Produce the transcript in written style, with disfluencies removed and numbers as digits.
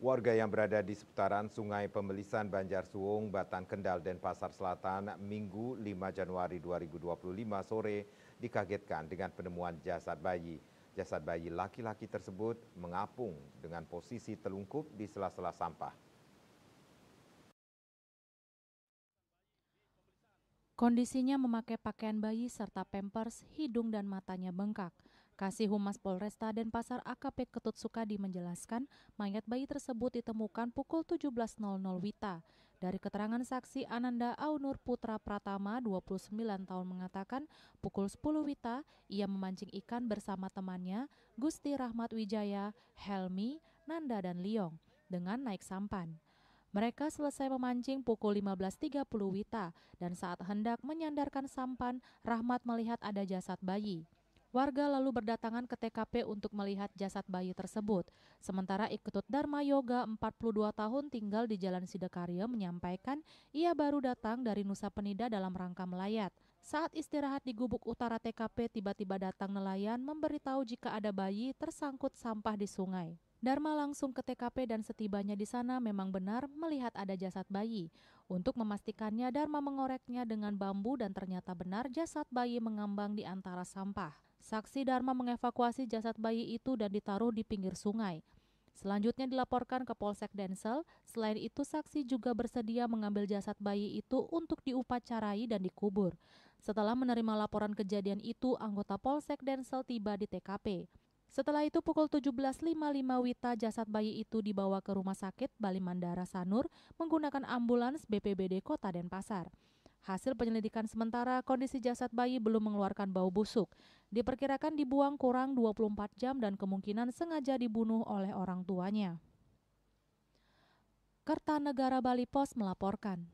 Warga yang berada di seputaran Sungai Pembelisan Banjarsuwung, Batan Kendal, Denpasar Selatan, Minggu 5 Januari 2025 sore dikagetkan dengan penemuan jasad bayi. Jasad bayi laki-laki tersebut mengapung dengan posisi telungkup di sela-sela sampah. Kondisinya memakai pakaian bayi serta pampers, hidung dan matanya bengkak. Kasih Humas Polresta Denpasar AKP Ketut Sukadi menjelaskan, mayat bayi tersebut ditemukan pukul 17.00 WITA. Dari keterangan saksi Ananda Aunur Putra Pratama, 29 tahun mengatakan, pukul 10 WITA ia memancing ikan bersama temannya Gusti Rahmat Wijaya, Helmi, Nanda dan Liong dengan naik sampan. Mereka selesai memancing pukul 15.30 WITA dan saat hendak menyandarkan sampan, Rahmat melihat ada jasad bayi. Warga lalu berdatangan ke TKP untuk melihat jasad bayi tersebut. Sementara Iketut Dharma Yoga 42 tahun tinggal di Jalan Sidakarya menyampaikan ia baru datang dari Nusa Penida dalam rangka melayat. Saat istirahat di gubuk utara TKP, tiba-tiba datang nelayan memberitahu jika ada bayi tersangkut sampah di sungai. Dharma langsung ke TKP dan setibanya di sana memang benar melihat ada jasad bayi. Untuk memastikannya, Dharma mengoreknya dengan bambu dan ternyata benar jasad bayi mengambang di antara sampah. Saksi Dharma mengevakuasi jasad bayi itu dan ditaruh di pinggir sungai. Selanjutnya dilaporkan ke Polsek Densel. Selain itu, saksi juga bersedia mengambil jasad bayi itu untuk diupacarai dan dikubur. Setelah menerima laporan kejadian itu, anggota Polsek Densel tiba di TKP. Setelah itu pukul 17.55 WITA jasad bayi itu dibawa ke Rumah Sakit Bali Mandara Sanur menggunakan ambulans BPBD Kota Denpasar. Hasil penyelidikan sementara, kondisi jasad bayi belum mengeluarkan bau busuk. Diperkirakan dibuang kurang 24 jam dan kemungkinan sengaja dibunuh oleh orang tuanya. Kertanegara Bali Pos melaporkan.